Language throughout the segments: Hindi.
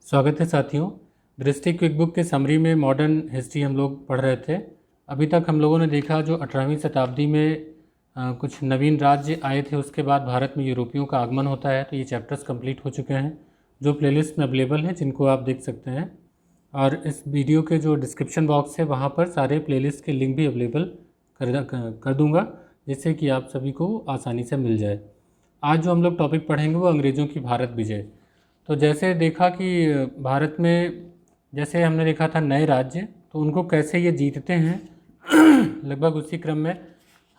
स्वागत है साथियों। दृष्टि क्विक बुक के समरी में मॉडर्न हिस्ट्री हम लोग पढ़ रहे थे। अभी तक हम लोगों ने देखा जो 18वीं शताब्दी में कुछ नवीन राज्य आए थे, उसके बाद भारत में यूरोपियों का आगमन होता है। तो ये चैप्टर्स कंप्लीट हो चुके हैं जो प्लेलिस्ट में अवेलेबल हैं, जिनको आप देख सकते हैं। और इस वीडियो के जो डिस्क्रिप्शन बॉक्स है वहाँ पर सारे प्लेलिस्ट के लिंक भी अवेलेबल कर दूँगा, जिससे कि आप सभी को आसानी से मिल जाए। आज जो हम लोग टॉपिक पढ़ेंगे वो अंग्रेज़ों की भारत विजय। तो जैसे देखा कि भारत में जैसे हमने देखा था नए राज्य, तो उनको कैसे ये जीतते हैं लगभग उसी क्रम में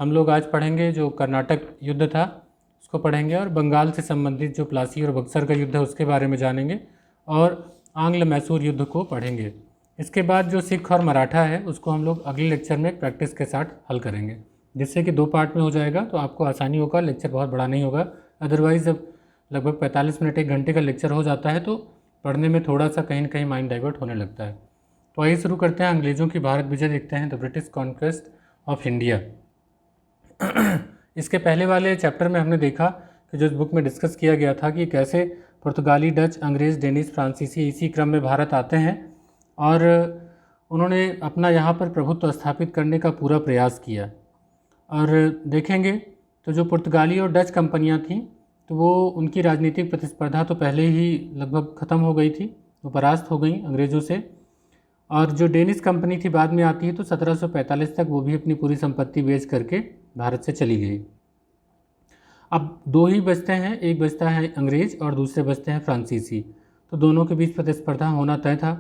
हम लोग आज पढ़ेंगे। जो कर्नाटक युद्ध था उसको पढ़ेंगे, और बंगाल से संबंधित जो प्लासी और बक्सर का युद्ध है उसके बारे में जानेंगे, और आंग्ल मैसूर युद्ध को पढ़ेंगे। इसके बाद जो सिख और मराठा है उसको हम लोग अगले लेक्चर में प्रैक्टिस के साथ हल करेंगे, जिससे कि 2 पार्ट में हो जाएगा, तो आपको आसानी होगा। लेक्चर बहुत बड़ा नहीं होगा। अदरवाइज़ जब लगभग 45 मिनट 1 घंटे का लेक्चर हो जाता है तो पढ़ने में थोड़ा सा कहीं न कहीं माइंड डाइवर्ट होने लगता है। तो आइए शुरू करते हैं। अंग्रेज़ों की भारत विजय देखते हैं, the British conquest of India. इसके पहले वाले चैप्टर में हमने देखा कि जो इस बुक में डिस्कस किया गया था कि कैसे पुर्तगाली, डच, अंग्रेज़, डेनिश, फ्रांसीसी इसी क्रम में भारत आते हैं और उन्होंने अपना यहाँ पर प्रभुत्व स्थापित करने का पूरा प्रयास किया। और देखेंगे तो जो पुर्तगाली और डच कंपनियाँ थीं, तो वो उनकी राजनीतिक प्रतिस्पर्धा तो पहले ही लगभग ख़त्म हो गई थी, वो परास्त हो गई अंग्रेज़ों से। और जो डेनिश कंपनी थी बाद में आती है, तो 1745 तक वो भी अपनी पूरी संपत्ति बेच करके भारत से चली गई। अब 2 ही बचते हैं, एक बचता है अंग्रेज़ और दूसरे बचते हैं फ्रांसीसी। तो दोनों के बीच प्रतिस्पर्धा होना तय था।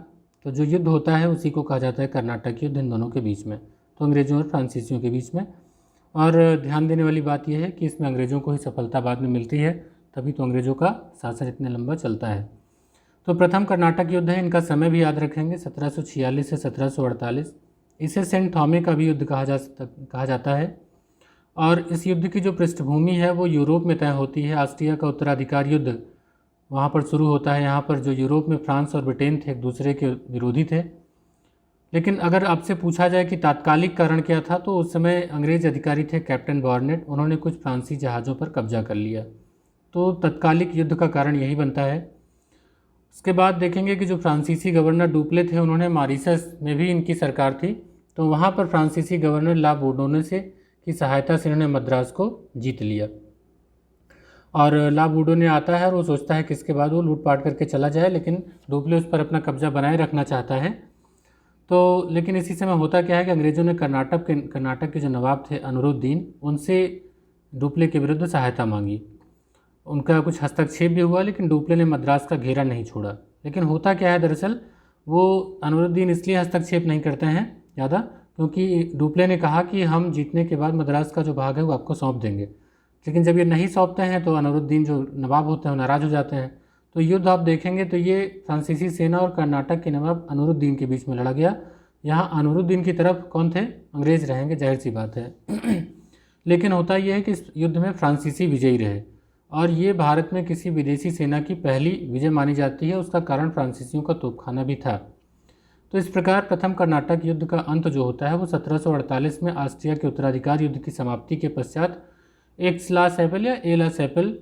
तो जो युद्ध होता है उसी को कहा जाता है कर्नाटक युद्ध, इन दोनों के बीच में, तो अंग्रेज़ों और फ्रांसीसियों के बीच में। और ध्यान देने वाली बात यह है कि इसमें अंग्रेज़ों को ही सफलता बाद में मिलती है, तभी तो अंग्रेज़ों का शासन इतने लंबा चलता है। तो प्रथम कर्नाटक युद्ध है, इनका समय भी याद रखेंगे, 1746 से 1748। इसे सेंट थॉमे का भी युद्ध कहा जाता है। और इस युद्ध की जो पृष्ठभूमि है वो यूरोप में तय होती है। ऑस्ट्रिया का उत्तराधिकार युद्ध वहाँ पर शुरू होता है। यहाँ पर जो यूरोप में फ्रांस और ब्रिटेन थे, एक दूसरे के विरोधी थे। लेकिन अगर आपसे पूछा जाए कि तात्कालिक कारण क्या था, तो उस समय अंग्रेज़ अधिकारी थे कैप्टन बॉर्नेट, उन्होंने कुछ फ्रांसीसी जहाज़ों पर कब्जा कर लिया। तो तत्कालिक युद्ध का कारण यही बनता है। उसके बाद देखेंगे कि जो फ्रांसीसी गवर्नर डुप्ले थे, उन्होंने मॉरिशस में भी इनकी सरकार थी, तो वहाँ पर फ्रांसीसी गवर्नर ला बोर्डोने से की सहायता से इन्होंने मद्रास को जीत लिया। और ला बोर्डोने आता है और वो सोचता है कि इसके बाद वो लूटपाट करके चला जाए, लेकिन डुप्ले उस पर अपना कब्जा बनाए रखना चाहता है। तो लेकिन इसी समय होता क्या है कि अंग्रेज़ों ने कर्नाटक के जो नवाब थे अनुरुद्दीन, उनसे डुप्ले के विरुद्ध सहायता मांगी। उनका कुछ हस्तक्षेप भी हुआ, लेकिन डुप्ले ने मद्रास का घेरा नहीं छोड़ा। लेकिन होता क्या है, दरअसल वो अनुरुद्दीन इसलिए हस्तक्षेप नहीं करते हैं ज़्यादा, क्योंकि डुप्ले ने कहा कि हम जीतने के बाद मद्रास का जो भाग है वो आपको सौंप देंगे। लेकिन जब ये नहीं सौंपते हैं तो अनुरुद्दीन जो नवाब होते हैं वो नाराज़ हो जाते हैं। तो युद्ध आप देखेंगे तो ये फ्रांसीसी सेना और कर्नाटक के नवाब अनुरुद्दीन के बीच में लड़ा गया। यहाँ अनुरुद्दीन की तरफ कौन थे? अंग्रेज़ रहेंगे, जाहिर सी बात है। लेकिन होता यह है कि इस युद्ध में फ्रांसीसी विजयी रहे, और ये भारत में किसी विदेशी सेना की पहली विजय मानी जाती है। उसका कारण फ्रांसीसियों का तोपखाना भी था। तो इस प्रकार प्रथम कर्नाटक युद्ध का अंत जो होता है वो 1748 में ऑस्ट्रिया के उत्तराधिकार युद्ध की समाप्ति के पश्चात एक्स-ला-सैपल या ए-ला-सैपल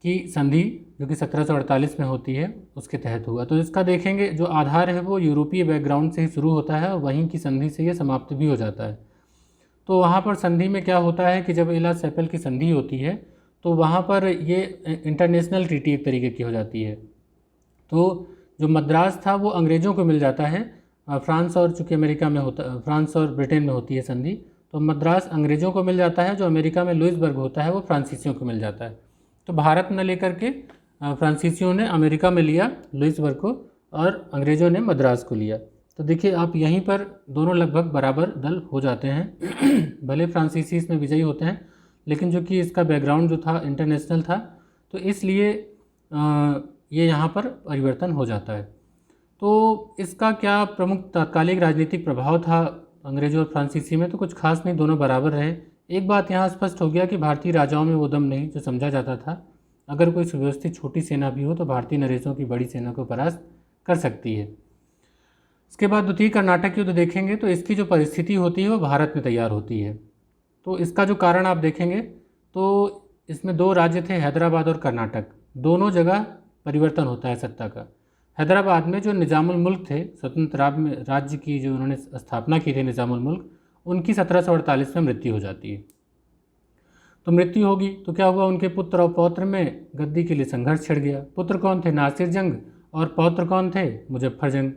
की संधि, जो कि 1748 में होती है, उसके तहत हुआ। तो इसका देखेंगे जो आधार है वो यूरोपीय बैकग्राउंड से ही शुरू होता है, और वहीं की संधि से ये समाप्त भी हो जाता है। तो वहाँ पर संधि में क्या होता है कि जब ए-ला-सैपल की संधि होती है तो वहाँ पर ये इंटरनेशनल ट्रीटी एक तरीके की हो जाती है। तो जो मद्रास था वो अंग्रेज़ों को मिल जाता है। फ्रांस और चूँकि अमेरिका में होता, फ्रांस और ब्रिटेन में होती है संधि, तो मद्रास अंग्रेज़ों को मिल जाता है। जो अमेरिका में लुइसबर्ग होता है वो फ्रांसीसियों को मिल जाता है। तो भारत ने लेकर के फ्रांसीसियों ने अमेरिका में लिया लुइसबर्ग को, और अंग्रेज़ों ने मद्रास को लिया। तो देखिए आप यहीं पर दोनों लगभग बराबर दल हो जाते हैं। भले फ्रांसीसी इसमें विजयी होते हैं, लेकिन जो कि इसका बैकग्राउंड जो था इंटरनेशनल था, तो इसलिए ये यहाँ पर परिवर्तन हो जाता है। तो इसका क्या प्रमुख तात्कालिक राजनीतिक प्रभाव था अंग्रेज़ों और फ्रांसीसी में? तो कुछ खास नहीं, दोनों बराबर रहे। एक बात यहाँ स्पष्ट हो गया कि भारतीय राजाओं में वो दम नहीं जो समझा जाता था। अगर कोई सुव्यवस्थित छोटी सेना भी हो तो भारतीय नरेशों की बड़ी सेना को परास्त कर सकती है। इसके बाद द्वितीय कर्नाटक युद्ध देखेंगे तो इसकी जो परिस्थिति होती है वो भारत में तैयार होती है। तो इसका जो कारण आप देखेंगे तो इसमें 2 राज्य थे, हैदराबाद और कर्नाटक। दोनों जगह परिवर्तन होता है सत्ता का। हैदराबाद में जो निज़ामुल मुल्क थे, स्वतंत्र राज्य की जो उन्होंने स्थापना की थी निज़ामुल मुल्क, उनकी 1748 में मृत्यु हो जाती है। तो मृत्यु होगी तो क्या हुआ, उनके पुत्र और पौत्र में गद्दी के लिए संघर्ष छिड़ गया। पुत्र कौन थे, नासिर जंग, और पौत्र कौन थे, मुजफ्फर जंग।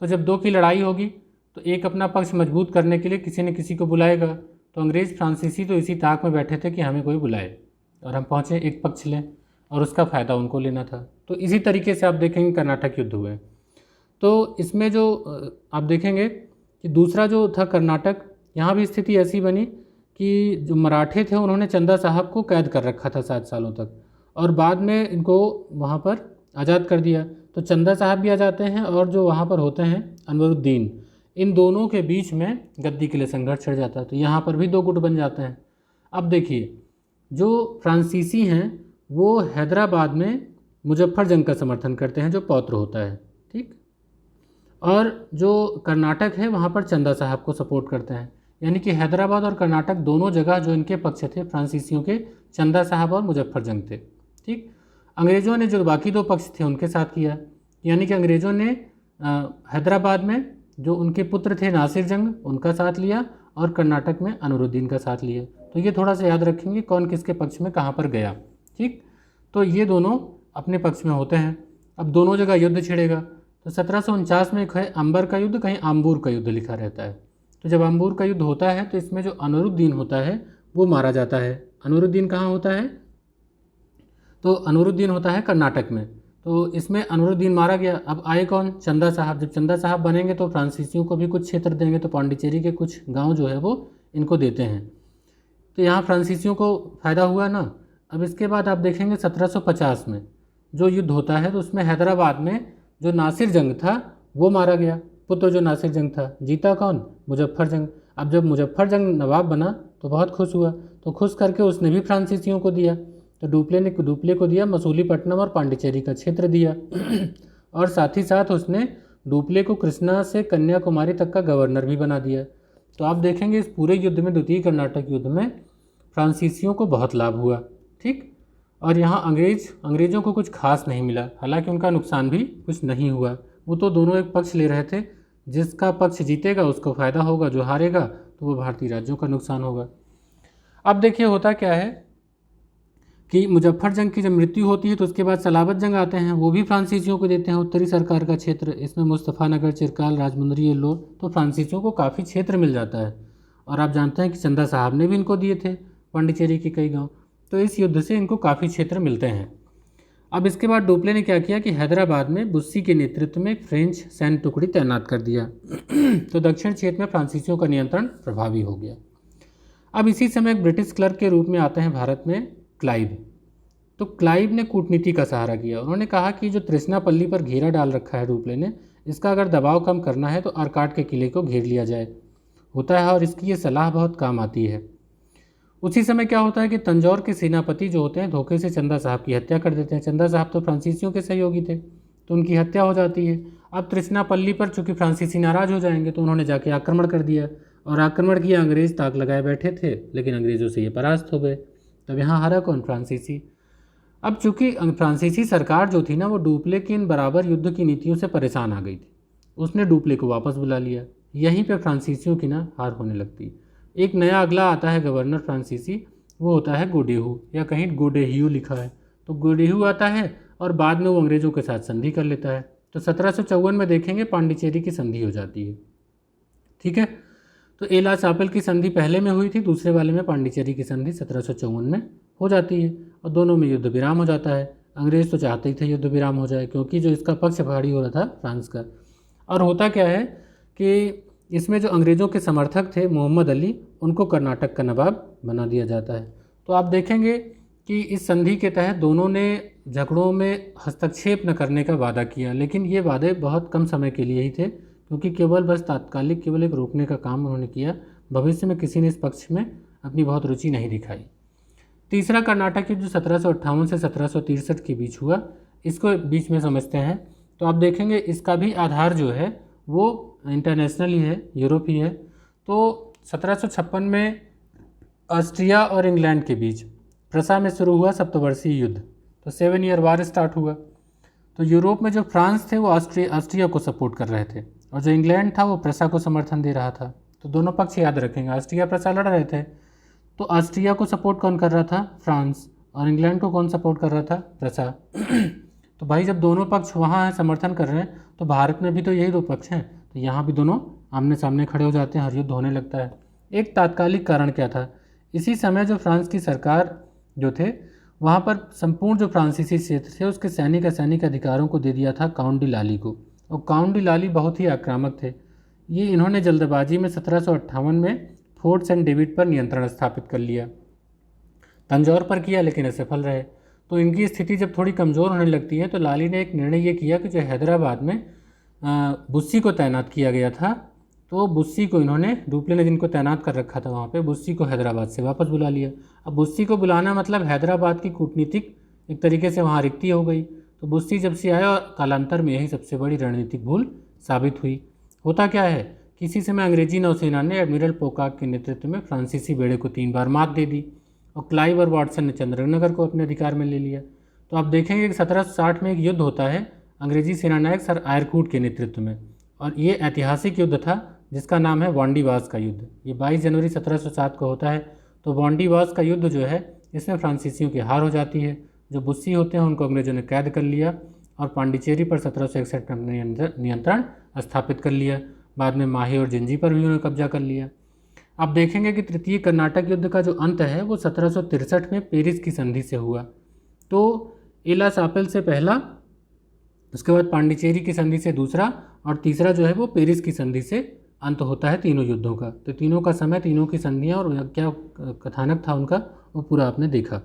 तो जब दो की लड़ाई होगी तो एक अपना पक्ष मजबूत करने के लिए किसी न किसी को बुलाएगा। तो अंग्रेज़ फ्रांसीसी तो इसी ताक में बैठे थे कि हमें कोई बुलाए और हम पहुँचे, एक पक्ष लें, और उसका फ़ायदा उनको लेना था। तो इसी तरीके से आप देखेंगे कर्नाटक युद्ध हुए। तो इसमें जो आप देखेंगे कि दूसरा जो था कर्नाटक, यहाँ भी स्थिति ऐसी बनी कि जो मराठे थे उन्होंने चंदा साहब को कैद कर रखा था 7 सालों तक, और बाद में इनको वहाँ पर आज़ाद कर दिया। तो चंदा साहब भी आ जाते हैं और जो वहाँ पर होते हैं अनवरुद्दीन, इन दोनों के बीच में गद्दी के लिए संघर्ष छिड़ जाता है। तो यहाँ पर भी दो गुट बन जाते हैं। अब देखिए, जो फ्रांसीसी हैं वो हैदराबाद में मुजफ्फर जंग का समर्थन करते हैं जो पौत्र होता है, ठीक, और जो कर्नाटक है वहाँ पर चंदा साहब को सपोर्ट करते हैं। यानी कि हैदराबाद और कर्नाटक दोनों जगह जो इनके पक्ष थे फ्रांसीसियों के, चंदा साहब और मुजफ्फर जंग थे, ठीक। अंग्रेज़ों ने जो बाकी दो पक्ष थे उनके साथ किया, यानी कि अंग्रेज़ों ने हैदराबाद में जो उनके पुत्र थे नासिर जंग उनका साथ लिया और कर्नाटक में अनवरुद्दीन का साथ लिया। तो ये थोड़ा सा याद रखेंगे कौन किसके पक्ष में कहाँ पर गया, ठीक। तो ये दोनों अपने पक्ष में होते हैं। अब दोनों जगह युद्ध छिड़ेगा। तो 1749 में एक है अंबर का युद्ध, कहीं आम्बूर का युद्ध लिखा रहता है। तो जब आम्बूर का युद्ध होता है तो इसमें जो अनवरुद्दीन होता है वो मारा जाता है। अनवरुद्दीन कहाँ होता है, तो अनवरुद्दीन होता है कर्नाटक में। तो इसमें अनवरुद्दीन मारा गया। अब आए कौन, चंदा साहब। जब चंदा साहब बनेंगे तो फ्रांसीसियों को भी कुछ क्षेत्र देंगे, तो पांडिचेरी के कुछ गांव जो है वो इनको देते हैं। तो यहाँ फ्रांसीसियों को फ़ायदा हुआ ना। अब इसके बाद आप देखेंगे 1750 में जो युद्ध होता है तो उसमें हैदराबाद में जो नासिर जंग था वो मारा गया, पुत्र जो नासिर जंग था। जीता कौन, मुजफ्फर जंग। अब जब मुजफ्फर जंग नवाब बना तो बहुत खुश हुआ, तो खुश करके उसने भी फ्रांसीसियों को दिया। तो डुप्ले को दिया मसूलीपट्टनम और पांडिचेरी का क्षेत्र दिया और साथ ही साथ उसने डुप्ले को कृष्णा से कन्याकुमारी तक का गवर्नर भी बना दिया। तो आप देखेंगे इस पूरे युद्ध में, द्वितीय कर्नाटक युद्ध में, फ्रांसीसियों को बहुत लाभ हुआ, ठीक। और यहाँ अंग्रेज़ों को कुछ खास नहीं मिला, हालांकि उनका नुकसान भी कुछ नहीं हुआ। वो तो दोनों एक पक्ष ले रहे थे, जिसका पक्ष जीतेगा उसको फ़ायदा होगा, जो हारेगा तो वो भारतीय राज्यों का नुकसान होगा। अब देखिए होता क्या है कि मुजफ्फर जंग की जब मृत्यु होती है तो उसके बाद सलाबत जंग आते हैं, वो भी फ्रांसीसियों को देते हैं उत्तरी सरकार का क्षेत्र। इसमें मुस्तफ़ानगर, चिरकाल, राजमुंदरी, एल्लोर, तो फ्रांसीसियों को काफ़ी क्षेत्र मिल जाता है। और आप जानते हैं कि चंदा साहब ने भी इनको दिए थे पांडिचेरी के कई गांव, तो इस युद्ध से इनको काफ़ी क्षेत्र मिलते हैं। अब इसके बाद डुप्ले ने क्या किया कि हैदराबाद में बुस्सी के नेतृत्व में एक फ्रेंच सैन्य टुकड़ी तैनात कर दिया तो दक्षिण क्षेत्र में फ्रांसीसियों का नियंत्रण प्रभावी हो गया। अब इसी समय एक ब्रिटिश क्लर्क के रूप में आते हैं भारत में क्लाइव। तो क्लाइव ने कूटनीति का सहारा किया। उन्होंने कहा कि जो तृष्णापल्ली पर घेरा डाल रखा है डुप्ले ने, इसका अगर दबाव कम करना है तो आरकाट के किले को घेर लिया जाए, होता है, और इसकी ये सलाह बहुत काम आती है। उसी समय क्या होता है कि तंजौर के सेनापति जो होते हैं धोखे से चंदा साहब की हत्या कर देते हैं। चंदा साहब तो फ्रांसीसियों के सहयोगी थे, तो उनकी हत्या हो जाती है। अब तृष्णापल्ली पर चूंकि फ्रांसीसी नाराज़ हो जाएंगे तो उन्होंने जाके आक्रमण कर दिया, और आक्रमण किया, अंग्रेज़ ताक लगाए बैठे थे, लेकिन अंग्रेज़ों से ये परास्त हो गए। तब यहाँ हारा कौन, फ्रांसीसी। अब चूंकि फ्रांसीसी सरकार जो थी ना, वो डुप्ले की इन बराबर युद्ध की नीतियों से परेशान आ गई थी। उसने डुप्ले को वापस बुला लिया। यहीं पे फ्रांसीसियों की ना हार होने लगती। एक नया अगला आता है गवर्नर फ्रांसीसी, वो होता है गोडेहू, या कहीं गोडेह्यू लिखा है, तो गोडेहू आता है और बाद में वो अंग्रेज़ों के साथ संधि कर लेता है। तो 1754 में देखेंगे पांडिचेरी की संधि हो जाती है, ठीक है। तो एला चापेल की संधि पहले में हुई थी, दूसरे वाले में पांडिचेरी की संधि 1754 में हो जाती है और दोनों में युद्ध विराम हो जाता है। अंग्रेज़ तो चाहते ही थे युद्ध विराम हो जाए, क्योंकि जो इसका पक्ष भारी हो रहा था फ्रांस का। और होता क्या है कि इसमें जो अंग्रेज़ों के समर्थक थे मोहम्मद अली, उनको कर्नाटक का नवाब बना दिया जाता है। तो आप देखेंगे कि इस संधि के तहत दोनों ने झगड़ों में हस्तक्षेप न करने का वादा किया, लेकिन ये वादे बहुत कम समय के लिए ही थे, क्योंकि केवल बस तात्कालिक केवल एक रोकने का काम उन्होंने किया। भविष्य में किसी ने इस पक्ष में अपनी बहुत रुचि नहीं दिखाई। तीसरा कर्नाटक युद्ध जो 1758 से 1763 के बीच हुआ, इसको बीच में समझते हैं। तो आप देखेंगे इसका भी आधार जो है वो इंटरनेशनल ही है, यूरोपीय है। तो 1756 में ऑस्ट्रिया और इंग्लैंड के बीच प्रसा में शुरू हुआ सप्तवर्षीय युद्ध, तो 7 ईयर वार स्टार्ट हुआ। तो यूरोप में जो फ्रांस थे वो ऑस्ट्रिया को सपोर्ट कर रहे थे, और जो इंग्लैंड था वो प्रसा को समर्थन दे रहा था। तो दोनों पक्ष याद रखेंगे, ऑस्ट्रिया प्रसा लड़ रहे थे, तो ऑस्ट्रिया को सपोर्ट कौन कर रहा था? फ्रांस। और इंग्लैंड को कौन सपोर्ट कर रहा था? प्रसा। तो भाई जब दोनों पक्ष वहाँ हैं, समर्थन कर रहे हैं, तो भारत में भी तो यही दो पक्ष हैं, तो यहाँ भी दोनों आमने सामने खड़े हो जाते हैं, हर युद्ध होने लगता है। एक तात्कालिक कारण क्या था? इसी समय जो फ्रांस की सरकार जो थे, वहाँ पर संपूर्ण जो फ्रांसीसी क्षेत्र थे उसके सैनिक अधिकारों को दे दिया था काउंट डी लाली को। और काउंट डी लाली बहुत ही आक्रामक थे। ये इन्होंने जल्दबाजी में 1758 में फोर्ट सेंट डेविड पर नियंत्रण स्थापित कर लिया। तंजौर पर किया लेकिन असफल रहे। तो इनकी स्थिति जब थोड़ी कमज़ोर होने लगती है तो लाली ने एक निर्णय ये किया कि जो हैदराबाद में बुस्सी को तैनात किया गया था, तो बुस्सी को इन्होंने, डुप्ले ने जिनको तैनात कर रखा था वहाँ पे, बुस्सी को हैदराबाद से वापस बुला लिया। अब बुस्सी को बुलाना मतलब हैदराबाद की कूटनीतिक एक तरीके से वहाँ रिक्ति हो गई। तो बुस्सी जब से आया, और कालांतर में यही सबसे बड़ी रणनीतिक भूल साबित हुई। होता क्या है, किसी समय अंग्रेजी नौसेना ने एडमिरल पोकाक के नेतृत्व में फ्रांसीसी बेड़े को 3 बार मात दे दी, और क्लाइव और वाटसन ने चंद्रनगर को अपने अधिकार में ले लिया। तो आप देखेंगे कि 1760 में एक युद्ध होता है अंग्रेजी सेनानायक सर आयरकूट के नेतृत्व में, और ये ऐतिहासिक युद्ध था जिसका नाम है वांडीवास का युद्ध। ये 22 जनवरी 1707 को होता है। तो वांडीवास का युद्ध जो है, इसमें फ्रांसीसियों की हार हो जाती है। जो बुस्सी होते हैं उनको अंग्रेजों ने कैद कर लिया और पांडिचेरी पर 1761 में नियंत्रण स्थापित कर लिया। बाद में माहे और जिंजी पर भी उन्होंने कब्जा कर लिया। अब देखेंगे कि तृतीय कर्नाटक युद्ध का जो अंत है वो 1763 में पेरिस की संधि से हुआ। तो इला सापेल से पहला, उसके बाद पांडिचेरी की संधि से दूसरा, और तीसरा जो है वो पेरिस की संधि से अंत होता है तीनों युद्धों का। तो तीनों का समय, तीनों की संधियाँ और क्या कथानक था उनका, वो पूरा आपने देखा।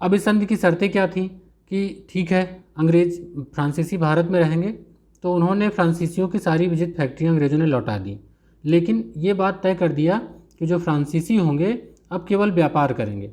अब इस संधि की शर्तें क्या थी कि ठीक है, अंग्रेज फ्रांसीसी भारत में रहेंगे, तो उन्होंने फ्रांसीसियों की सारी विजित फैक्ट्रियाँ अंग्रेजों ने लौटा दी, लेकिन ये बात तय कर दिया कि जो फ्रांसीसी होंगे अब केवल व्यापार करेंगे,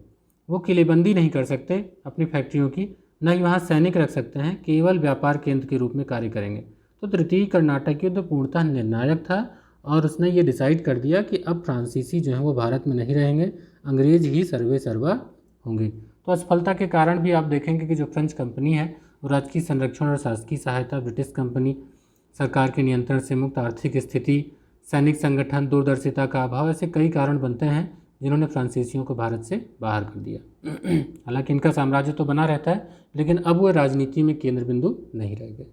वो किलेबंदी नहीं कर सकते अपनी फैक्ट्रियों की, न ही वहाँ सैनिक रख सकते हैं, केवल व्यापार केंद्र के रूप में कार्य करेंगे। तो तृतीय कर्नाटक युद्ध पूर्णतः निर्णायक था, और उसने ये डिसाइड कर दिया कि अब फ्रांसीसी जो हैं वो भारत में नहीं रहेंगे, अंग्रेज ही सर्वे सर्वा होंगे। तो असफलता के कारण भी आप देखेंगे कि जो फ्रेंच कंपनी है वो राजकीय संरक्षण और शासकीय सहायता, ब्रिटिश कंपनी, सरकार के नियंत्रण से मुक्त आर्थिक स्थिति, सैनिक संगठन, दूरदर्शिता का अभाव, ऐसे कई कारण बनते हैं जिन्होंने फ्रांसीसियों को भारत से बाहर कर दिया। हालांकि इनका साम्राज्य तो बना रहता है, लेकिन अब वो राजनीति में केंद्र बिंदु नहीं रह गए।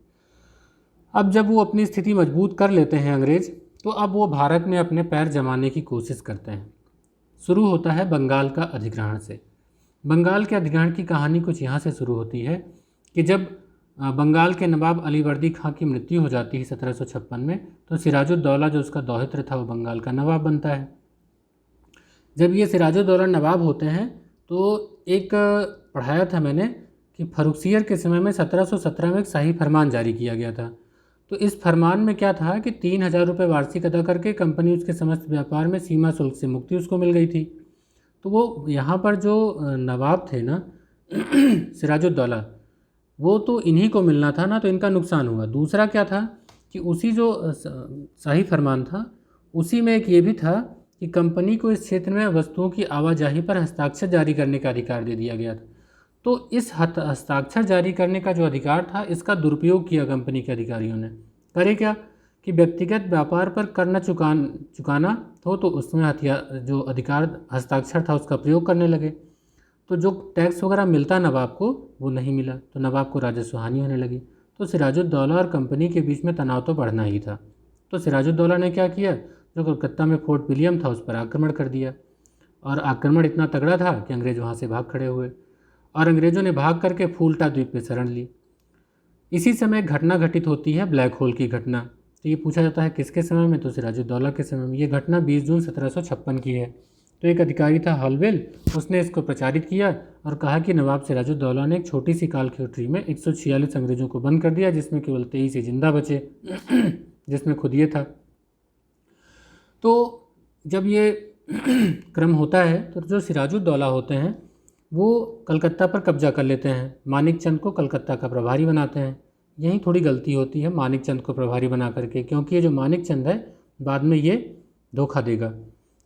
अब जब वो अपनी स्थिति मजबूत कर लेते हैं अंग्रेज, तो अब वो भारत में अपने पैर जमाने की कोशिश करते हैं। शुरू होता है बंगाल का अधिग्रहण से। बंगाल के अधिग्रहण की कहानी कुछ यहाँ से शुरू होती है कि जब बंगाल के नवाब अलीवर्दी खां की मृत्यु हो जाती है 1756 में, तो सिराजुद्दौला जो उसका दौहित्र था वो बंगाल का नवाब बनता है। जब ये सिराजुद्दौला नवाब होते हैं तो एक पढ़ाया था मैंने कि फर्रुखसियर के समय में 1717 में एक शाही फरमान जारी किया गया था। तो इस फरमान में क्या था कि 3000 रुपये वार्षिक अदा करके कंपनी उसके समस्त व्यापार में सीमा शुल्क से मुक्ति उसको मिल गई थी। तो वो यहाँ पर जो नवाब थे ना सिराजुद्दौला, वो तो इन्हीं को मिलना था ना, तो इनका नुकसान हुआ। दूसरा क्या था कि उसी जो शाही फरमान था उसी में एक ये भी था कि कंपनी को इस क्षेत्र में वस्तुओं की आवाजाही पर हस्ताक्षर जारी करने का अधिकार दे दिया गया था। तो इस हस्ताक्षर जारी करने का जो अधिकार था, इसका दुरुपयोग किया कंपनी के अधिकारियों ने। करे क्या कि व्यक्तिगत व्यापार पर कर न चुकाना हो तो उसमें जो अधिकार हस्ताक्षर था उसका प्रयोग करने लगे। तो जो टैक्स वगैरह मिलता नवाब को वो नहीं मिला, तो नवाब को राजस्व हानि होने लगी। तो सिराजुद्दौला और कंपनी के बीच में तनाव तो बढ़ना ही था। तो सिराजुद्दौला ने क्या किया, जो कलकत्ता में फोर्ट विलियम था उस पर आक्रमण कर दिया, और आक्रमण इतना तगड़ा था कि अंग्रेज वहाँ से भाग खड़े हुए, और अंग्रेज़ों ने भाग करके फूल्टा द्वीप पे शरण ली। इसी समय घटना घटित होती है ब्लैक होल की घटना। तो ये पूछा जाता है किसके समय में, तो सिराजुद्दौला के समय में। ये घटना 20 जून 1756 की है। तो एक अधिकारी था हॉलवेल, उसने इसको प्रचारित किया और कहा कि नवाब सिराजुद्दौला ने एक छोटी सी कालखोटड़ी में 146 अंग्रेज़ों को बंद कर दिया, जिसमें केवल 23 ही जिंदा बचे, जिसमें खुद ये था। तो जब ये क्रम होता है तो जो सिराजुद्दौला होते हैं वो कलकत्ता पर कब्जा कर लेते हैं, मानिक चंद को कलकत्ता का प्रभारी बनाते हैं। यही थोड़ी गलती होती है मानिक चंद को प्रभारी बना करके, क्योंकि ये जो मानिक चंद है बाद में ये धोखा देगा,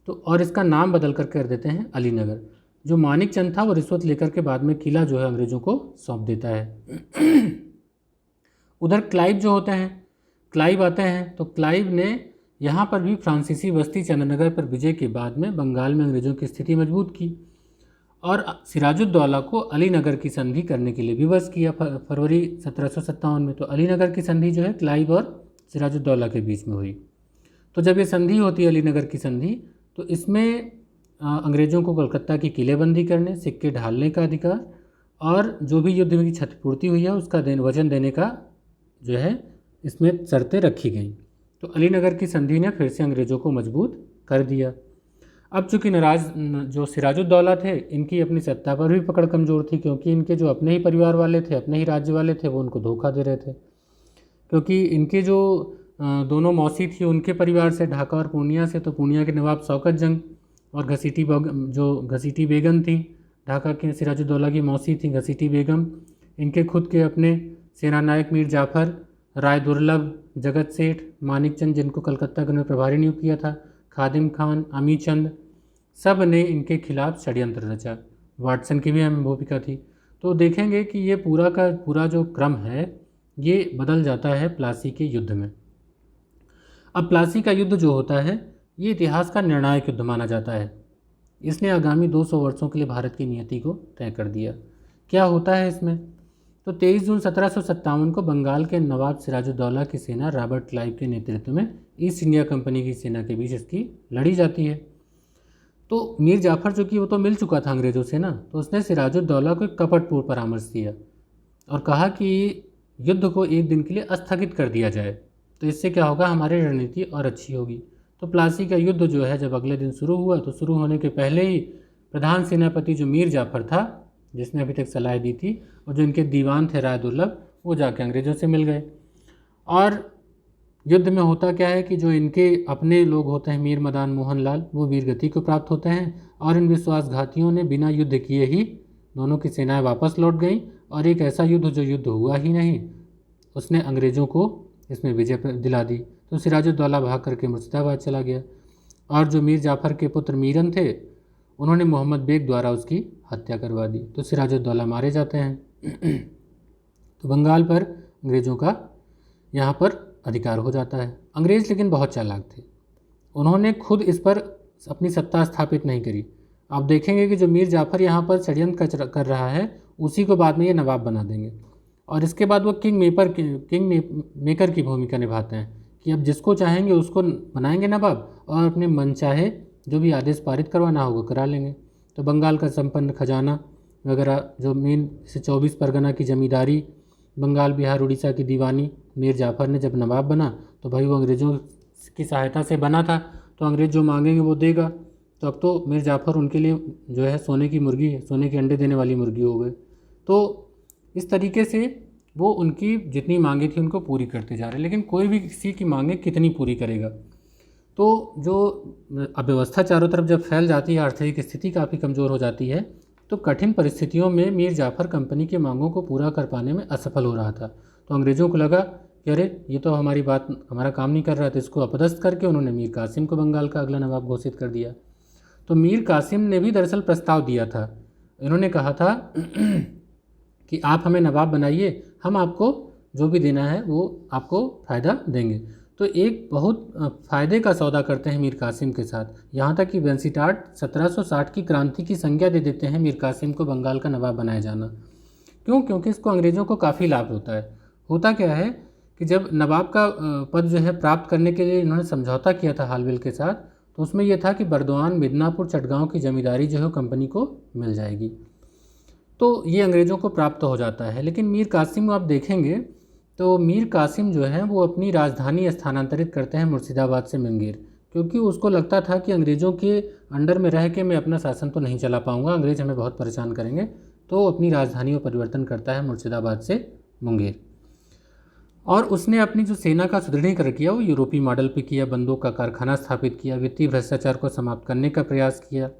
तो और इसका नाम बदल कर कर देते हैं अलीनगर। जो मानिक चंद था वो रिश्वत लेकर के बाद में किला जो है अंग्रेज़ों को सौंप देता है। उधर क्लाइव जो होते हैं, क्लाइव आते हैं, तो क्लाइव ने यहाँ पर भी फ्रांसीसी बस्ती चंद्रनगर पर विजय के बाद में बंगाल में अंग्रेज़ों की स्थिति मजबूत की और सिराजुद्दौला को अलीनगर की संधि करने के लिए विवश किया फरवरी 1757 में। तो अलीनगर की संधि जो है क्लाइव और सिराजुद्दौला के बीच में हुई। तो जब ये संधि होती है अलीनगर की संधि, तो इसमें अंग्रेज़ों को कलकत्ता की किलेबंदी करने, सिक्के ढालने का अधिकार और जो भी युद्ध में क्षतिपूर्ति हुई है उसका वजन देने का जो है इसमें शर्तें रखी गई। तो अलीनगर की संधि ने फिर से अंग्रेज़ों को मजबूत कर दिया। अब चूँकि नाराज जो सिराजुद्दौला थे, इनकी अपनी सत्ता पर भी पकड़ कमज़ोर थी, क्योंकि इनके जो अपने ही परिवार वाले थे, अपने ही राज्य वाले थे, वो उनको धोखा दे रहे थे। क्योंकि इनके जो दोनों मौसी थी उनके परिवार से, ढाका और पूर्णिया से, तो पूर्णिया के नवाब शौकत जंग और घसीटी बेगम थी, ढाका के सिराजुद्दौला की मौसी थी घसीटी बेगम, इनके खुद के अपने सेनानायक मीर जाफ़र, राय दुर्लभ, जगत सेठ, मानिक चंद जिनको कलकत्ता का प्रभारी नियुक्त किया था, खादिम खान, अमी चंद, सब ने इनके खिलाफ षड्यंत्र रचा। वाटसन की भी अहम भूमिका थी। तो देखेंगे कि ये पूरा का पूरा जो क्रम है ये बदल जाता है प्लासी के युद्ध में। अब प्लासी का युद्ध जो होता है ये इतिहास का निर्णायक युद्ध माना जाता है। इसने आगामी 200 वर्षों के लिए भारत की नियति को तय कर दिया। क्या होता है इसमें? तो 23 जून 1757 को बंगाल के नवाब सिराजुद्दौला की सेना रॉबर्ट क्लाइव के नेतृत्व में ईस्ट इंडिया कंपनी की सेना के बीच इसकी लड़ी जाती है। तो मीर जाफ़र जो कि वो तो मिल चुका था अंग्रेज़ों से ना, तो उसने सिराजुद्दौला को एक कपटपूर्ण परामर्श दिया और कहा कि युद्ध को एक दिन के लिए स्थगित कर दिया जाए, तो इससे क्या होगा, हमारी रणनीति और अच्छी होगी। तो प्लासी का युद्ध जो है जब अगले दिन शुरू हुआ, तो शुरू होने के पहले ही प्रधान सेनापति जो मीर जाफ़र था, जिसने अभी तक सलाह दी थी, और जो इनके दीवान थे राय दुर्लभ, वो जाके अंग्रेज़ों से मिल गए। और युद्ध में होता क्या है कि जो इनके अपने लोग होते हैं मीर मदान मोहन लाल, वो वीरगति को प्राप्त होते हैं और इन विश्वासघातियों ने बिना युद्ध किए ही दोनों की सेनाएं वापस लौट गईं और एक ऐसा युद्ध जो युद्ध हुआ ही नहीं, उसने अंग्रेज़ों को इसमें विजय दिला दी। तो सिराजुद्दौला भाग करके मुर्शिदाबाद चला गया और जो मीर जाफ़र के पुत्र मीरन थे उन्होंने मोहम्मद बेग द्वारा उसकी हत्या करवा दी। तो सिराजुद्दौला मारे जाते हैं। तो बंगाल पर अंग्रेज़ों का यहाँ पर अधिकार हो जाता है। अंग्रेज़ लेकिन बहुत चालाक थे, उन्होंने खुद इस पर अपनी सत्ता स्थापित नहीं करी। आप देखेंगे कि जो मीर जाफ़र यहाँ पर षड्यंत्र कर रहा है उसी को बाद में ये नवाब बना देंगे और इसके बाद वो किंग मेकर की भूमिका निभाते हैं कि अब जिसको चाहेंगे उसको बनाएंगे नवाब और अपने मनचाहे जो भी आदेश पारित करवाना होगा करा लेंगे। तो बंगाल का संपन्न खजाना वगैरह जो मेन से 24 परगना की जमींदारी, बंगाल बिहार उड़ीसा की दीवानी मीर जाफ़र ने जब नवाब बना तो भाई वो अंग्रेज़ों की सहायता से बना था, तो अंग्रेज़ जो मांगेंगे वो देगा। तो अब तो मीर जाफ़र उनके लिए जो है सोने की मुर्गी है, सोने के अंडे देने वाली मुर्गी हो गए। तो इस तरीके से वो उनकी जितनी मांगे थी उनको पूरी करते जा रहे हैं। लेकिन कोई भी किसी की मांगे कितनी पूरी करेगा? तो जो अव्यवस्था चारों तरफ जब फैल जाती है, आर्थिक स्थिति काफ़ी कमज़ोर हो जाती है, तो कठिन परिस्थितियों में मीर जाफ़र कंपनी की मांगों को पूरा कर पाने में असफल हो रहा था। तो अंग्रेज़ों को लगा कि अरे ये तो हमारा काम नहीं कर रहा था, इसको अपदस्थ करके उन्होंने मीर कासिम को बंगाल का अगला नवाब घोषित कर दिया। तो मीर कासिम ने भी दरअसल प्रस्ताव दिया था। इन्होंने कहा था कि आप हमें नवाब बनाइए, हम आपको जो भी देना है वो आपको फ़ायदा देंगे। तो एक बहुत फ़ायदे का सौदा करते हैं मीर कासिम के साथ, यहाँ तक कि वेंसिटार्ट 1760 की क्रांति की संज्ञा दे देते हैं मीर कासिम को बंगाल का नवाब बनाया जाना। क्यों? क्योंकि इसको अंग्रेज़ों को काफ़ी लाभ होता है। होता क्या है कि जब नवाब का पद जो है प्राप्त करने के लिए इन्होंने समझौता किया था हालविल के साथ, तो उसमें यह था कि बर्दवान, मिदनापुर, चटगांव की जमींदारी जो है कंपनी को मिल जाएगी। तो ये अंग्रेज़ों को प्राप्त हो जाता है। लेकिन मीर कासिम आप देखेंगे तो मीर कासिम जो है वो अपनी राजधानी स्थानांतरित करते हैं मुर्शिदाबाद से मुंगेर, क्योंकि उसको लगता था कि अंग्रेज़ों के अंडर में रह के मैं अपना शासन तो नहीं चला पाऊँगा, अंग्रेज़ हमें बहुत परेशान करेंगे। तो अपनी राजधानी में परिवर्तन करता है मुर्शिदाबाद से मुंगेर और उसने अपनी जो सेना का सुदृढ़ीकरण किया वो यूरोपीय मॉडल पे किया, बंदूक का कारखाना स्थापित किया, वित्तीय भ्रष्टाचार को समाप्त करने का प्रयास किया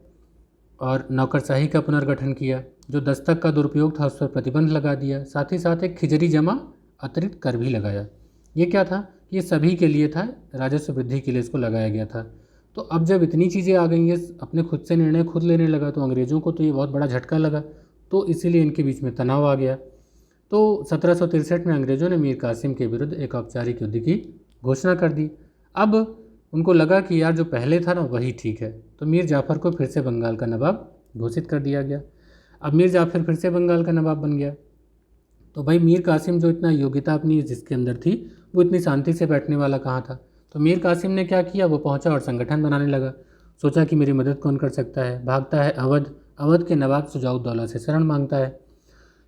और नौकरशाही का पुनर्गठन किया। जो दस्तक का दुरुपयोग था उस पर प्रतिबंध लगा दिया। साथ ही साथ एक खिजरी जमा अतिरिक्त कर भी लगाया। ये क्या था? ये सभी के लिए था, राजस्व वृद्धि के लिए इसको लगाया गया था। तो अब जब इतनी चीज़ें आ गई हैं, अपने खुद से निर्णय खुद लेने लगा, तो अंग्रेज़ों को तो ये बहुत बड़ा झटका लगा, तो इसीलिए इनके बीच में तनाव आ गया। तो 1763 में अंग्रेज़ों ने मीर कासिम के विरुद्ध एक औपचारिक युद्ध की घोषणा कर दी। अब उनको लगा कि यार जो पहले था ना वही ठीक है, तो मीर जाफ़र को फिर से बंगाल का नवाब घोषित कर दिया गया। अब मीर जाफ़र फिर से बंगाल का नवाब बन गया। तो भाई मीर कासिम जो इतना योग्यता अपनी जिसके अंदर थी, वो इतनी शांति से बैठने वाला कहाँ था। तो मीर कासिम ने क्या किया, वो पहुंचा और संगठन बनाने लगा। सोचा कि मेरी मदद कौन कर सकता है, भागता है अवध, अवध के नवाब शुजाउद्दौला से शरण मांगता है।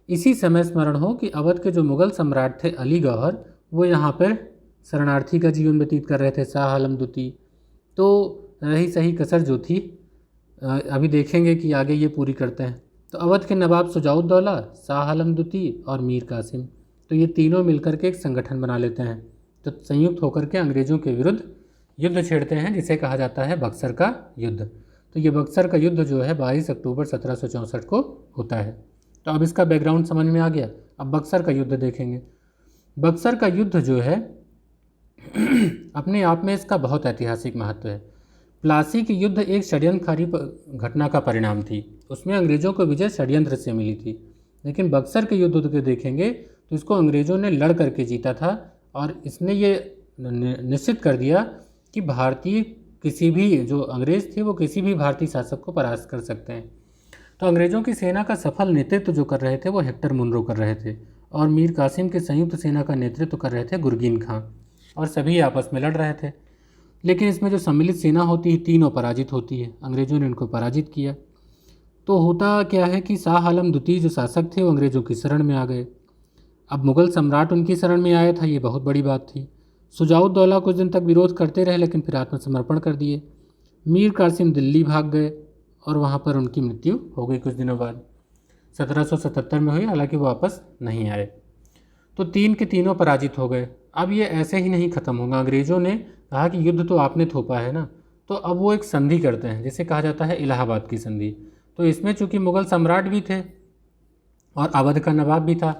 इसी समय स्मरण हो कि अवध के जो मुग़ल सम्राट थे अली गौहर, वो यहाँ पर शरणार्थी का जीवन व्यतीत कर रहे थे, शाह आलम द्वितीय। तो रही सही कसर जो थी, अभी देखेंगे कि आगे ये पूरी करते हैं। तो अवध के नवाब शुजाउद्दौला, शाह आलम द्वितीय और मीर कासिम, तो ये तीनों मिलकर के एक संगठन बना लेते हैं। तो संयुक्त होकर के अंग्रेज़ों के विरुद्ध युद्ध छेड़ते हैं, जिसे कहा जाता है बक्सर का युद्ध। तो ये बक्सर का युद्ध जो है 22 अक्टूबर 1764 को होता है। तो अब इसका बैकग्राउंड समझ में आ गया। अब बक्सर का युद्ध देखेंगे। बक्सर का युद्ध जो है अपने आप में इसका बहुत ऐतिहासिक महत्व है। प्लासी की युद्ध एक षड्यंत्रकारी घटना का परिणाम थी। उसमें अंग्रेज़ों को विजय षड्यंत्र से मिली थी। लेकिन बक्सर के युद्ध को देखेंगे तो इसको अंग्रेज़ों ने लड़ करके जीता था, और इसने ये निश्चित कर दिया कि भारतीय किसी भी जो अंग्रेज़ थे वो किसी भी भारतीय शासक को परास्त कर सकते हैं। तो अंग्रेज़ों की सेना का सफल नेतृत्व जो कर रहे थे वो हेक्टर मुनरो कर रहे थे, और मीर कासिम के संयुक्त सेना का नेतृत्व कर रहे थे गुरगीन खां, और सभी आपस में लड़ रहे थे। लेकिन इसमें जो सम्मिलित सेना होती है तीनों पराजित होती है। अंग्रेज़ों ने इनको पराजित किया। तो होता क्या है कि शाह आलम द्वितीय जो शासक थे वो अंग्रेज़ों की शरण में आ गए। अब मुग़ल सम्राट उनकी शरण में आया था, ये बहुत बड़ी बात थी। शुजाउद्दौला कुछ दिन तक विरोध करते रहे, लेकिन फिर आत्मसमर्पण कर दिए। मीर कासिम दिल्ली भाग गए और वहाँ पर उनकी मृत्यु हो गई कुछ दिनों बाद। 1777 में हुई, हालांकि वो वापस नहीं आए। तो तीन के तीनों पराजित हो गए। अब ये ऐसे ही नहीं ख़त्म होगा। अंग्रेज़ों ने कहा कि युद्ध तो आपने थोपा है ना, तो अब वो एक संधि करते हैं जिसे कहा जाता है इलाहाबाद की संधि। तो इसमें चूँकि मुग़ल सम्राट भी थे और अवध का नवाब भी था,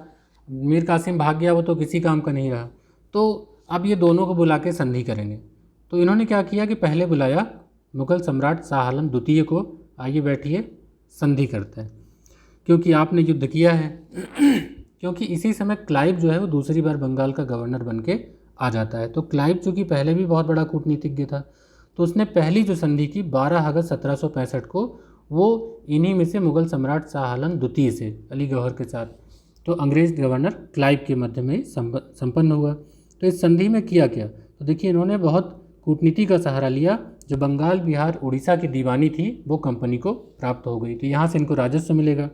मीर कासिम भाग गया, वो तो किसी काम का नहीं रहा। तो अब ये दोनों को बुला के संधि करेंगे। तो इन्होंने क्या किया कि पहले बुलाया मुग़ल सम्राट शाह आलम द्वितीय को, आइए बैठिए संधि करते हैं, क्योंकि आपने युद्ध किया है। क्योंकि इसी समय क्लाइव जो है वो दूसरी बार बंगाल का गवर्नर बन के आ जाता है। तो क्लाइव चूँकि पहले भी बहुत बड़ा कूटनीतिज्ञ था, तो उसने पहली जो संधि की 12 अगस्त 1765 को, वो इन्हीं में से मुग़ल सम्राट शाह आलम द्वितीय से अली गौहर के साथ, तो अंग्रेज़ गवर्नर क्लाइव के मध्य में संपन्न हुआ। तो इस संधि में किया क्या, तो देखिए इन्होंने बहुत कूटनीति का सहारा लिया। जो बंगाल, बिहार, उड़ीसा की दीवानी थी वो कंपनी को प्राप्त हो गई, तो यहाँ से इनको राजस्व मिलेगा।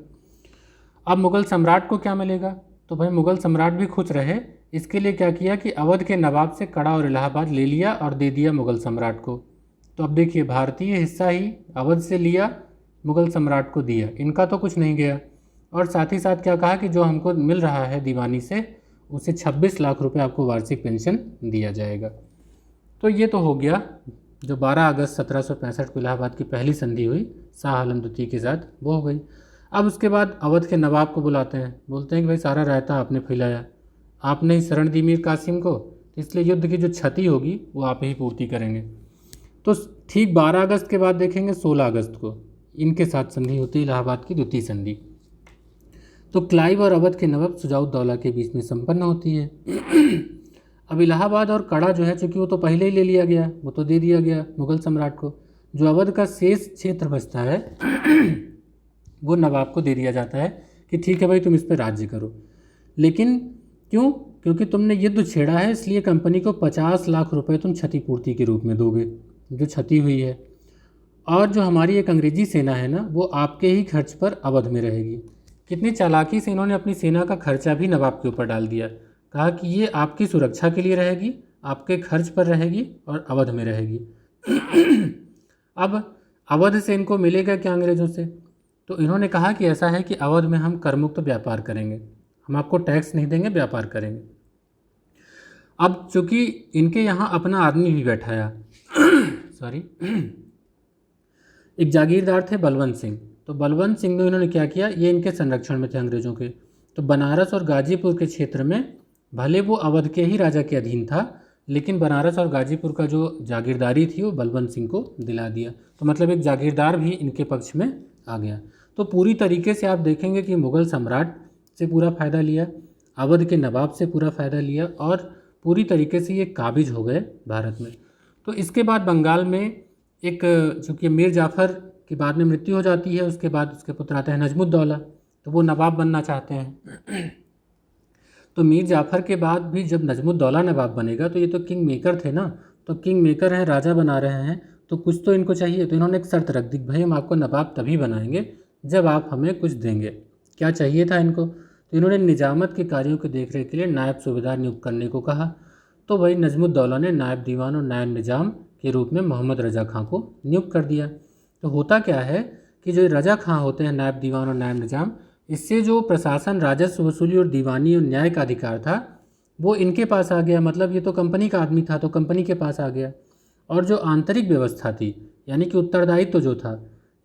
अब मुग़ल सम्राट को क्या मिलेगा, तो भाई मुग़ल सम्राट भी खुश रहे। इसके लिए क्या किया कि अवध के नवाब से कड़ा और इलाहाबाद ले लिया और दे दिया मुग़ल सम्राट को। तो अब देखिए भारतीय हिस्सा ही अवध से लिया, मुग़ल सम्राट को दिया, इनका तो कुछ नहीं गया। और साथ ही साथ क्या कहा कि जो हमको मिल रहा है दीवानी से, उसे 26 लाख रुपए आपको वार्षिक पेंशन दिया जाएगा। तो ये तो हो गया जो 12 अगस्त 1765 को इलाहाबाद की पहली संधि हुई शाह आलम द्वितीय के साथ, वो हो गई। अब उसके बाद अवध के नवाब को बुलाते हैं, बोलते हैं कि भाई सारा रायता आपने फैलाया, आपने ही शरण दी मीर कासिम को, तो इसलिए युद्ध की जो क्षति होगी वो आप ही पूर्ति करेंगे। तो ठीक 12 अगस्त के बाद देखेंगे 16 अगस्त को इनके साथ संधि होती है, इलाहाबाद की द्वितीय संधि। तो क्लाइव और अवध के नवाब शुजाउद्दौला के बीच में संपन्न होती है। अब इलाहाबाद और कड़ा जो है, चूँकि वो तो पहले ही ले लिया गया, वो तो दे दिया गया मुग़ल सम्राट को। जो अवध का शेष क्षेत्र बचता है वो नवाब को दे दिया जाता है कि ठीक है भाई तुम इस पर राज्य करो। लेकिन क्यों, क्योंकि तुमने युद्ध छेड़ा है, इसलिए कंपनी को 50 लाख रुपए तुम क्षतिपूर्ति के रूप में दोगे, जो क्षति हुई है। और जो हमारी एक अंग्रेजी सेना है ना, वो आपके ही खर्च पर अवध में रहेगी। कितनी चालाकी से इन्होंने अपनी सेना का खर्चा भी नवाब के ऊपर डाल दिया। कहा कि ये आपकी सुरक्षा के लिए रहेगी, आपके खर्च पर रहेगी और अवध में रहेगी। अब अवध से इनको मिलेगा क्या अंग्रेज़ों से, तो इन्होंने कहा कि ऐसा है कि अवध में हम करमुक्त व्यापार करेंगे, हम आपको टैक्स नहीं देंगे, व्यापार करेंगे। अब चूँकि इनके यहाँ अपना आदमी भी बैठाया सॉरी एक जागीरदार थे बलवंत सिंह। तो बलवंत सिंह ने इन्होंने क्या किया, ये इनके संरक्षण में थे अंग्रेज़ों के। तो बनारस और गाजीपुर के क्षेत्र में भले वो अवध के ही राजा के अधीन था, लेकिन बनारस और गाजीपुर का जो जागीरदारी थी वो बलवंत सिंह को दिला दिया। तो मतलब एक जागीरदार भी इनके पक्ष में आ गया। तो पूरी तरीके से आप देखेंगे कि मुग़ल सम्राट से पूरा फ़ायदा लिया, अवध के नवाब से पूरा फ़ायदा लिया और पूरी तरीके से ये काबिज हो गए भारत में। तो इसके बाद बंगाल में एक, चूँकि मीर जाफ़र की बाद में मृत्यु हो जाती है, उसके बाद उसके पुत्र आते हैं नजमुद्दौला, तो वो नवाब बनना चाहते हैं। तो मीर जाफ़र के बाद भी जब नजमुद्दौला नवाब बनेगा तो ये तो किंग मेकर थे ना, तो किंग मेकर हैं, राजा बना रहे हैं, तो कुछ तो इनको चाहिए। तो इन्होंने एक शर्त रख दी, भाई हम आपको नवाब तभी बनाएंगे जब आप हमें कुछ देंगे। क्या चाहिए था इनको? तो इन्होंने निजामत के कार्यों की देखरेख के लिए नायब सूबेदार नियुक्त करने को कहा। तो भाई नजमुद्दौला ने नायब दीवान और नायब निजाम के रूप में मोहम्मद रजा खां को नियुक्त कर दिया। तो होता क्या है कि जो रजा खां होते हैं, नायब दीवान और नायब निजाम, इससे जो प्रशासन, राजस्व वसूली और दीवानी और न्याय का अधिकार था वो इनके पास आ गया। मतलब ये तो कंपनी का आदमी था, तो कंपनी के पास आ गया। और जो आंतरिक व्यवस्था थी, यानी कि उत्तरदायित्व जो था,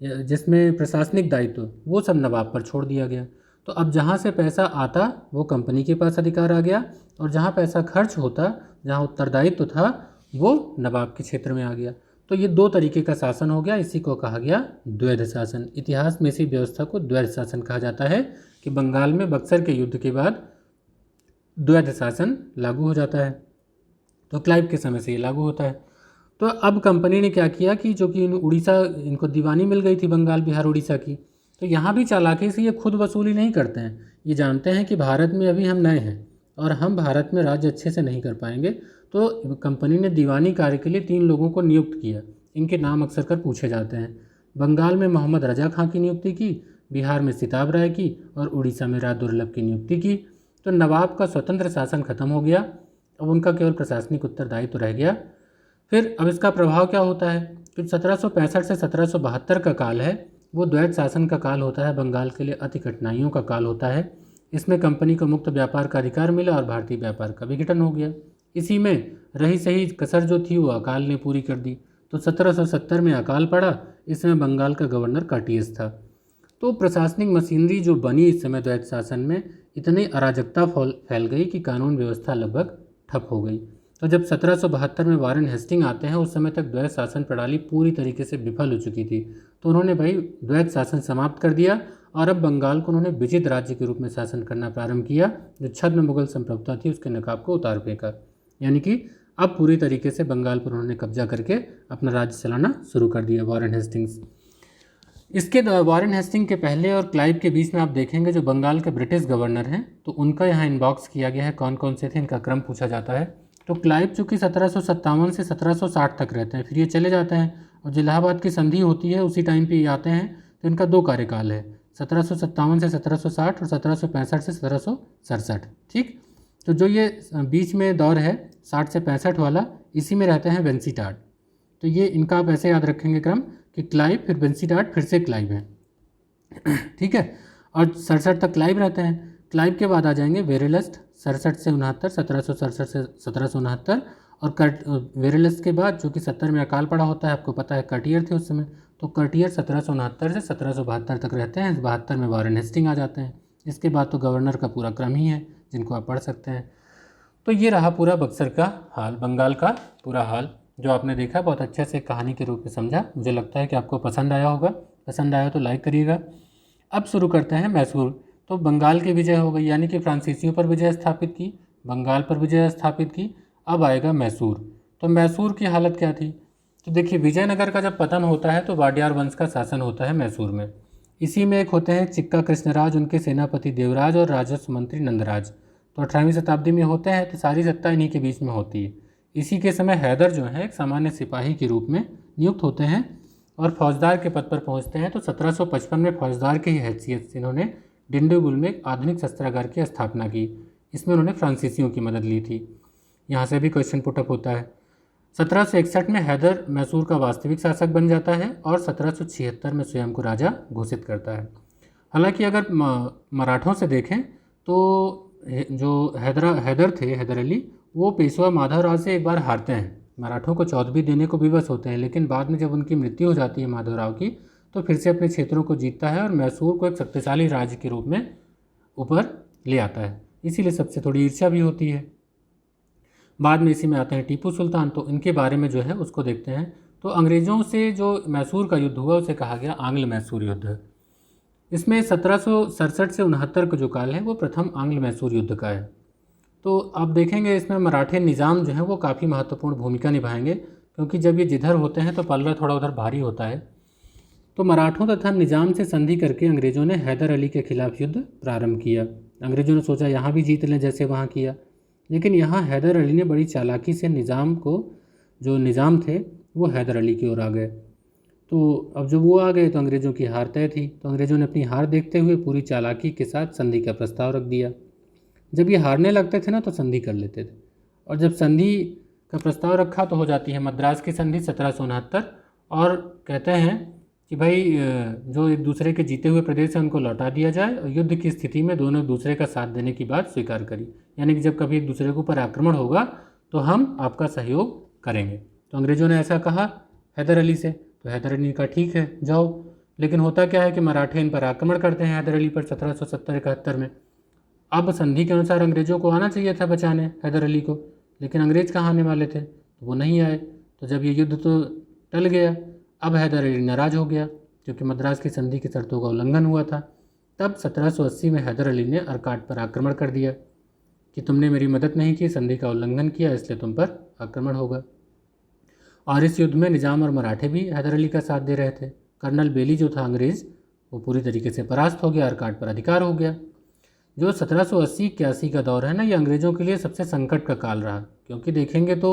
जिसमें प्रशासनिक दायित्व, वो सब नवाब पर छोड़ दिया गया। तो अब जहाँ से पैसा आता वो कंपनी के पास अधिकार आ गया, और जहाँ पैसा खर्च होता, जहाँ उत्तरदायित्व था, वो नवाब के क्षेत्र में आ गया। तो ये दो तरीके का शासन हो गया, इसी को कहा गया द्वैध शासन। इतिहास में इसी व्यवस्था को द्वैध शासन कहा जाता है कि बंगाल में बक्सर के युद्ध के बाद द्वैध शासन लागू हो जाता है। तो क्लाइव के समय से ये लागू होता है। तो अब कंपनी ने क्या किया कि जो कि उड़ीसा, इनको दीवानी मिल गई थी बंगाल, बिहार, उड़ीसा की, तो यहाँ भी चालाकी से ये खुद वसूली नहीं करते हैं। ये जानते हैं कि भारत में अभी हम नए हैं और हम भारत में राज्य अच्छे से नहीं कर पाएंगे। तो कंपनी ने दीवानी कार्य के लिए 3 लोगों को नियुक्त किया। इनके नाम अक्सर कर पूछे जाते हैं। बंगाल में मोहम्मद रजा खां की नियुक्ति की, बिहार में सिताब राय की और उड़ीसा में राज दुर्लभ की नियुक्ति की। तो नवाब का स्वतंत्र शासन खत्म हो गया, अब उनका केवल प्रशासनिक उत्तरदायित्व रह गया। फिर अब इसका प्रभाव क्या होता है कि 1765 से 1772 का काल है, वो द्वैध शासन का काल होता है। बंगाल के लिए अति कठिनाइयों का काल होता है। इसमें कंपनी को मुक्त व्यापार का अधिकार मिला और भारतीय व्यापार का विघटन हो गया। इसी में रही सही कसर जो थी वो अकाल ने पूरी कर दी। तो 1770 में अकाल पड़ा। इसमें बंगाल का गवर्नर काटियस था। तो प्रशासनिक मशीनरी जो बनी इस समय द्वैध शासन में, इतनी अराजकता फैल गई कि कानून व्यवस्था लगभग ठप हो गई। तो जब 1772 में वारेन हेस्टिंग आते हैं, उस समय तक द्वैध शासन प्रणाली पूरी तरीके से विफल हो चुकी थी। तो उन्होंने भाई द्वैध शासन समाप्त कर दिया और अब बंगाल को उन्होंने विजित राज्य के रूप में शासन करना प्रारंभ किया। जो छद्म मुगल संप्रभुता थी उसके नकाब को उतार फेंका, यानी कि अब पूरी तरीके से बंगाल पर उन्होंने कब्जा करके अपना राज्य चलाना शुरू कर दिया वारेन हेस्टिंग्स। इसके वारेन हेस्टिंग के पहले और क्लाइव के बीच में आप देखेंगे जो बंगाल के ब्रिटिश गवर्नर हैं, तो उनका यहाँ इनबॉक्स किया गया है कौन कौन से थे, इनका क्रम पूछा जाता है। तो क्लाइव चूँकि 1757 से 1760 तक रहते हैं, फिर ये चले जाते हैं, और जो इलाहाबाद की संधि होती है उसी टाइम पे ये आते हैं। तो इनका 2 कार्यकाल है, 1757 से 1760 और 1765 से 1767। ठीक, तो जो ये बीच में दौर है 60 से 65 वाला, इसी में रहते हैं वेंसीटाट। तो ये इनका आप ऐसे याद रखेंगे क्रम कि क्लाइव, फिर वेंसीटाट, फिर से क्लाइव है। ठीक है, और 67 तक क्लाइव रहते हैं। क्लाइव के बाद आ जाएंगे वेरेलस्ट, 67 से 69, 1767 से 1769। और वेरेलस्ट के बाद जो कि 70 में अकाल पड़ा होता है, आपको पता है कर्टियर थे उस समय, तो कर्टियर 1769 से 1772 तक रहते हैं। 72 में वारेन हेस्टिंग आ जाते हैं। इसके बाद तो गवर्नर का पूरा क्रम ही है जिनको आप पढ़ सकते हैं। तो ये रहा पूरा बक्सर का हाल, बंगाल का पूरा हाल जो आपने देखा, बहुत अच्छे से कहानी के रूप में समझा। मुझे लगता है कि आपको पसंद आया होगा। पसंद आया तो लाइक करिएगा। अब शुरू करते हैं मैसूर। तो बंगाल की विजय हो गई, यानी कि फ्रांसीसियों पर विजय स्थापित की, बंगाल पर विजय स्थापित की। अब आएगा मैसूर। तो मैसूर की हालत क्या थी? तो देखिए, विजयनगर का जब पतन होता है तो वाडियार वंश का शासन होता है मैसूर में। इसी में एक होते हैं चिक्का कृष्णराज, उनके सेनापति देवराज और राजस्व मंत्री नंदराज। तो 18वीं शताब्दी में होते हैं, तो सारी सत्ता इन्हीं के बीच में होती है। इसी के समय हैदर जो है एक सामान्य सिपाही के रूप में नियुक्त होते हैं और फौजदार के पद पर पहुंचते हैं। तो 1755 में फौजदार की हैसियत से इन्होंने डिंडीगुल में एक आधुनिक शस्त्रागार की स्थापना की। इसमें उन्होंने फ्रांसीसियों की मदद ली थी। यहाँ से भी क्वेश्चन पुटअप होता है। 1761 में हैदर मैसूर का वास्तविक शासक बन जाता है और 1776 में स्वयं को राजा घोषित करता है। हालांकि अगर मराठों से देखें तो जो हैदर थे, हैदर अली, वो पेशवा माधवराव से एक बार हारते हैं। मराठों को चौधरी देने को विवश होते हैं, लेकिन बाद में जब उनकी मृत्यु हो जाती है माधवराव की, तो फिर से अपने क्षेत्रों को जीतता है और मैसूर को एक शक्तिशाली राज्य के रूप में ऊपर ले आता है। इसीलिए सबसे थोड़ी ईर्ष्या भी होती है। बाद में इसी में आते हैं टीपू सुल्तान। तो इनके बारे में जो है उसको देखते हैं। तो अंग्रेज़ों से जो मैसूर का युद्ध हुआ उसे कहा गया आंग्ल मैसूर युद्ध। इसमें 1767 से 69 का जो काल है वो प्रथम आंग्ल मैसूर युद्ध का है। तो आप देखेंगे इसमें मराठे निज़ाम जो है वो काफ़ी महत्वपूर्ण भूमिका निभाएंगे, क्योंकि जब ये जिधर होते हैं तो पल्ला थोड़ा उधर भारी होता है। तो मराठों तथा निज़ाम से संधि करके अंग्रेज़ों ने हैदर अली के खिलाफ युद्ध प्रारंभ किया। अंग्रेज़ों ने सोचा यहाँ भी जीत लें जैसे वहाँ किया, लेकिन यहाँ हैदर अली ने बड़ी चालाकी से निज़ाम को, जो निज़ाम थे वो हैदर अली की ओर आ गए। तो अब जब वो आ गए तो अंग्रेज़ों की हार तय थी। तो अंग्रेज़ों ने अपनी हार देखते हुए पूरी चालाकी के साथ संधि का प्रस्ताव रख दिया। जब ये हारने लगते थे ना तो संधि कर लेते थे, और जब संधि का प्रस्ताव रखा तो हो जाती है मद्रास की संधि 1769। और कहते हैं कि भाई जो एक दूसरे के जीते हुए प्रदेश है उनको लौटा दिया जाए, और युद्ध की स्थिति में दोनों एक दूसरे का साथ देने की बात स्वीकार करी। यानी कि जब कभी एक दूसरे के ऊपर आक्रमण होगा तो हम आपका सहयोग करेंगे। तो अंग्रेज़ों ने ऐसा कहा हैदर अली से, तो हैदर अली ने कहा ठीक है जाओ। लेकिन होता क्या है कि मराठे इन पर आक्रमण करते हैं हैदर अली पर 1770-71 में। अब संधि के अनुसार अंग्रेज़ों को आना चाहिए था बचाने हैदर अली को, लेकिन अंग्रेज़ कहाँ आने वाले थे, तो वो नहीं आए। तो जब ये युद्ध तो टल गया, अब हैदर अली नाराज़ हो गया क्योंकि मद्रास की संधि की शर्तों का उल्लंघन हुआ था। तब 1780 में हैदर अली ने अर्काट पर आक्रमण कर दिया कि तुमने मेरी मदद नहीं की, संधि का उल्लंघन किया, इसलिए तुम पर आक्रमण होगा। और इस युद्ध में निज़ाम और मराठे भी हैदर अली का साथ दे रहे थे। कर्नल बेली जो था अंग्रेज़, वो पूरी तरीके से परास्त हो गया, अर्काट पर अधिकार हो गया। जो 1780-81 का दौर है ना, ये अंग्रेज़ों के लिए सबसे संकट का काल रहा, क्योंकि देखेंगे तो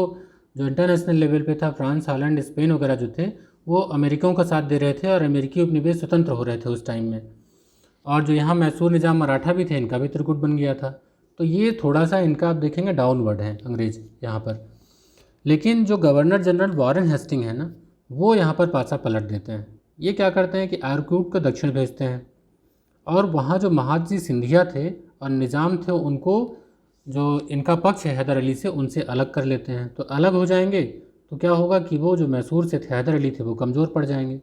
जो इंटरनेशनल लेवल पे था, फ्रांस, हॉलैंड, स्पेन वगैरह जो थे वो अमेरिकियों का साथ दे रहे थे, और अमेरिकी उपनिवेश स्वतंत्र हो रहे थे उस टाइम में। और जो यहाँ मैसूर निज़ाम मराठा भी थे, इनका भी त्रिकूट बन गया था। तो ये थोड़ा सा इनका आप देखेंगे डाउनवर्ड है अंग्रेज़ यहाँ पर। लेकिन जो गवर्नर जनरल वॉरेन हेस्टिंग है ना, वो यहाँ पर पासा पलट देते हैं। ये क्या करते हैं कि आर्कूट को दक्षिण भेजते हैं, और वहाँ जो महादजी सिंधिया थे और निज़ाम थे, उनको जो इनका पक्ष है हैदर अली से, उनसे अलग कर लेते हैं। तो अलग हो जाएंगे तो क्या होगा कि वो जो मैसूर से थे हैदर अली थे वो कमज़ोर पड़ जाएंगे।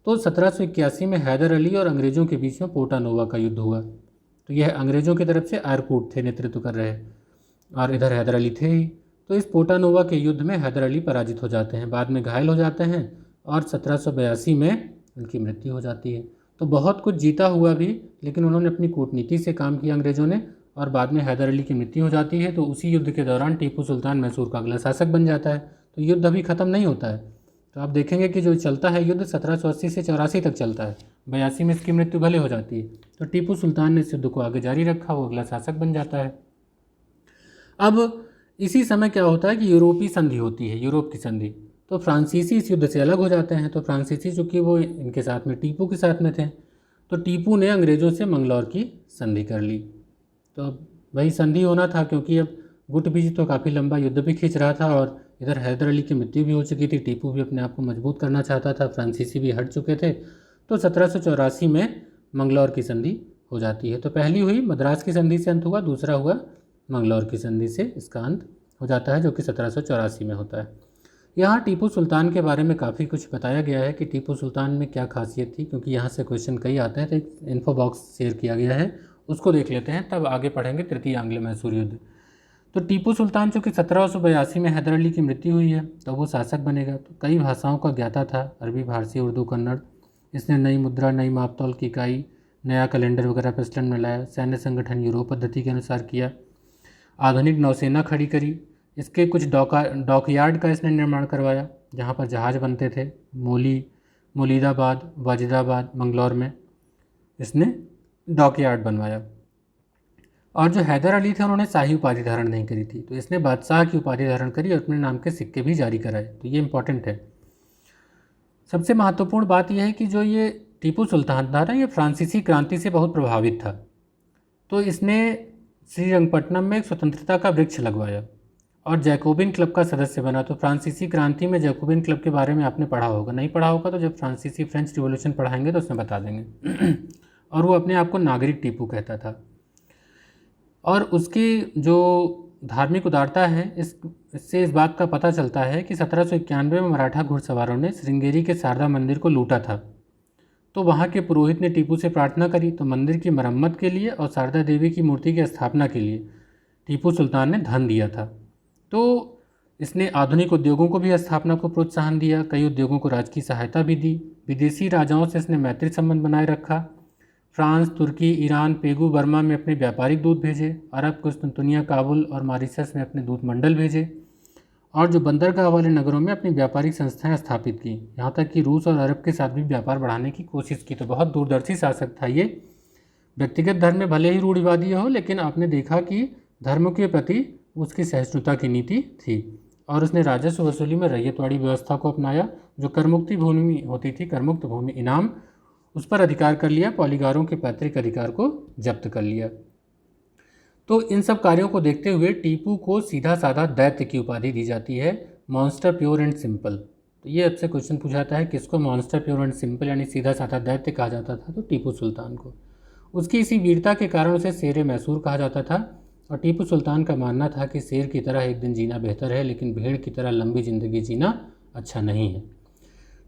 तो 1781 में हैदर अली और अंग्रेज़ों के बीच में पोर्टा नोवा का युद्ध हुआ। तो यह अंग्रेज़ों की तरफ से आर्कूट थे नेतृत्व कर रहे, और इधर हैदर अली थे ही। तो इस पोर्टा नोवा के युद्ध में हैदर अली पराजित हो जाते हैं, बाद में घायल हो जाते हैं, और 1782 में उनकी मृत्यु हो जाती है। तो बहुत कुछ जीता हुआ भी, लेकिन उन्होंने अपनी कूटनीति से काम किया अंग्रेज़ों ने, और बाद में हैदर अली की मृत्यु हो जाती है। तो उसी युद्ध के दौरान टीपू सुल्तान मैसूर का अगला शासक बन जाता है। तो युद्ध अभी ख़त्म नहीं होता है। तो आप देखेंगे कि जो चलता है युद्ध 1780 से 84 तक चलता है। 82 में इसकी मृत्यु भले हो जाती है, तो टीपू सुल्तान ने इस युद्ध को आगे जारी रखा, वो अगला शासक बन जाता है। अब इसी समय क्या होता है कि यूरोपीय संधि होती है, यूरोप की संधि। तो फ्रांसीसी इस युद्ध से अलग हो जाते हैं। तो फ्रांसीसी चूँकि वो इनके साथ में टीपू के साथ में थे, तो टीपू ने अंग्रेज़ों से मंगलौर की संधि कर ली। तो अब वही संधि होना था, क्योंकि अब गुट भी तो काफ़ी लंबा युद्ध भी खींच रहा था, और इधर हैदर अली की मृत्यु भी हो चुकी थी। टीपू भी अपने आप को मजबूत करना चाहता था, फ्रांसीसी भी हट चुके थे। तो 1784 में मंगलौर की संधि हो जाती है। तो पहली हुई मद्रास की संधि से अंत हुआ, दूसरा हुआ मंगलौर की संधि से इसका अंत हो जाता है, जो कि 1784 में होता है। यहाँ टीपू सुल्तान के बारे में काफ़ी कुछ बताया गया है कि टीपू सुल्तान में क्या खासियत थी, क्योंकि यहाँ से क्वेश्चन कई आते हैं। तो एक इन्फो बॉक्स शेयर किया गया है, उसको देख लेते हैं, तब आगे पढ़ेंगे तृतीय आंग्लो मैसूर युद्ध। तो टीपू सुल्तान चूँकि 1782 में हैदर अली की मृत्यु हुई है, तो वो शासक बनेगा। तो कई भाषाओं का ज्ञाता था, अरबी, फारसी, उर्दू, कन्नड़। इसने नई मुद्रा, नई मापतौल की इकाई, नया कैलेंडर वगैरह प्रचलन में लाया। सैन्य संगठन यूरोप पद्धति के अनुसार किया। आधुनिक नौसेना खड़ी करी। इसके कुछ डॉकयार्ड का इसने निर्माण करवाया, जहाँ पर जहाज़ बनते थे। मोलीदाबाद, वाजिदाबाद, मंगलौर में इसने डॉकयार्ड बनवाया। और जो हैदर अली थे उन्होंने शाही उपाधि धारण नहीं करी थी, तो इसने बादशाह की उपाधि धारण करी और अपने नाम के सिक्के भी जारी कराए। तो ये इंपॉर्टेंट है। सबसे महत्वपूर्ण बात यह है कि जो ये टीपू सुल्तान था ना, ये फ्रांसीसी क्रांति से बहुत प्रभावित था। तो इसने श्रीरंगपट्टनम में एक स्वतंत्रता का वृक्ष लगवाया और जैकोबिन क्लब का सदस्य बना। तो फ्रांसीसी क्रांति में जैकोबिन क्लब के बारे में आपने पढ़ा होगा, नहीं पढ़ा होगा तो जब फ्रांसीसी फ्रेंच रिवॉल्यूशन पढ़ाएंगे तो उसमें बता देंगे। और वो अपने आप को नागरिक टीपू कहता था। और उसकी जो धार्मिक उदारता है, इससे इस बात का पता चलता है कि 1791 में मराठा घुड़सवारों ने श्रृंगेरी के शारदा मंदिर को लूटा था। तो वहाँ के पुरोहित ने टीपू से प्रार्थना करी, तो मंदिर की मरम्मत के लिए और शारदा देवी की मूर्ति की स्थापना के लिए टीपू सुल्तान ने धन दिया था। तो इसने आधुनिक उद्योगों को भी स्थापना को प्रोत्साहन दिया, कई उद्योगों को राजकीय सहायता भी दी। विदेशी राजाओं से इसने मैत्री संबंध बनाए रखा। फ्रांस, तुर्की, ईरान, पेगु, बर्मा में अपने व्यापारिक दूत भेजे। अरब, कुस्तुनतुनिया, काबुल और मॉरिशस में अपने दूत मंडल भेजे। और जो बंदरगाह वाले नगरों में अपनी व्यापारिक संस्थाएं स्थापित की। यहाँ तक कि रूस और अरब के साथ भी व्यापार बढ़ाने की कोशिश की। तो बहुत दूरदर्शी शासक था ये। व्यक्तिगत धर्म में भले ही रूढ़िवादी हो, लेकिन आपने देखा कि धर्म के प्रति उसकी सहिष्णुता की नीति थी। और उसने राजस्व वसूली में रैयतवाड़ी व्यवस्था को अपनाया। जो करमुक्ति भूमि होती थी, करमुक्त भूमि इनाम, उस पर अधिकार कर लिया। पॉलीगारों के पैतृक अधिकार को जब्त कर लिया। तो इन सब कार्यों को देखते हुए टीपू को सीधा साधा दैत्य की उपाधि दी जाती है, मॉन्स्टर प्योर एंड सिंपल। तो ये आपसे क्वेश्चन पूछाता है किसको मॉन्स्टर प्योर एंड सिंपल यानी सीधा साधा दैत्य कहा जाता था, तो टीपू सुल्तान को। उसकी इसी वीरता के कारण उसे शेर मैसूर कहा जाता था। और टीपू सुल्तान का मानना था कि शेर की तरह एक दिन जीना बेहतर है, लेकिन भेड़ की तरह लंबी ज़िंदगी जीना अच्छा नहीं है।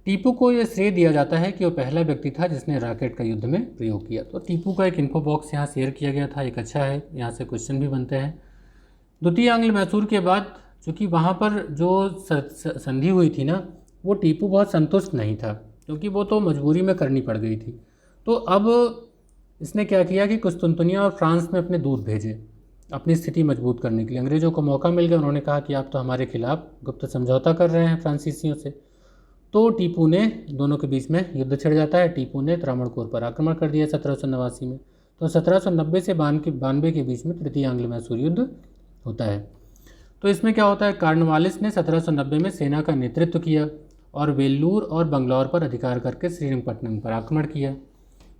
टीपू को यह श्रेय दिया जाता है कि वो पहला व्यक्ति था जिसने रॉकेट का युद्ध में प्रयोग किया। तो टीपू का एक इन्फो बॉक्स यहाँ शेयर किया गया था, एक अच्छा है, यहाँ से क्वेश्चन भी बनते हैं। द्वितीय आंग्ल मैसूर के बाद चूँकि वहाँ पर जो संधि हुई थी ना, वो टीपू बहुत संतुष्ट नहीं था, क्योंकि वो तो मजबूरी में करनी पड़ गई थी। तो अब इसने क्या किया कि कुस्तुनतुनिया और फ्रांस में अपने दूत भेजे अपनी स्थिति मजबूत करने के लिए। अंग्रेज़ों को मौका मिल गया। उन्होंने कहा कि आप तो हमारे खिलाफ गुप्त समझौता कर रहे हैं फ्रांसीसियों से। तो टीपू ने, दोनों के बीच में युद्ध छिड़ जाता है। टीपू ने त्रावणकोर पर आक्रमण कर दिया 1789 में। तो 1790 से 92 के बीच में तृतीय आंग्ल मैसूर युद्ध होता है। तो इसमें क्या होता है, कॉर्नवालिस ने 1790 में सेना का नेतृत्व किया और वेल्लूर और बंगलौर पर अधिकार करके श्रीरंगपट्टनम पर आक्रमण किया।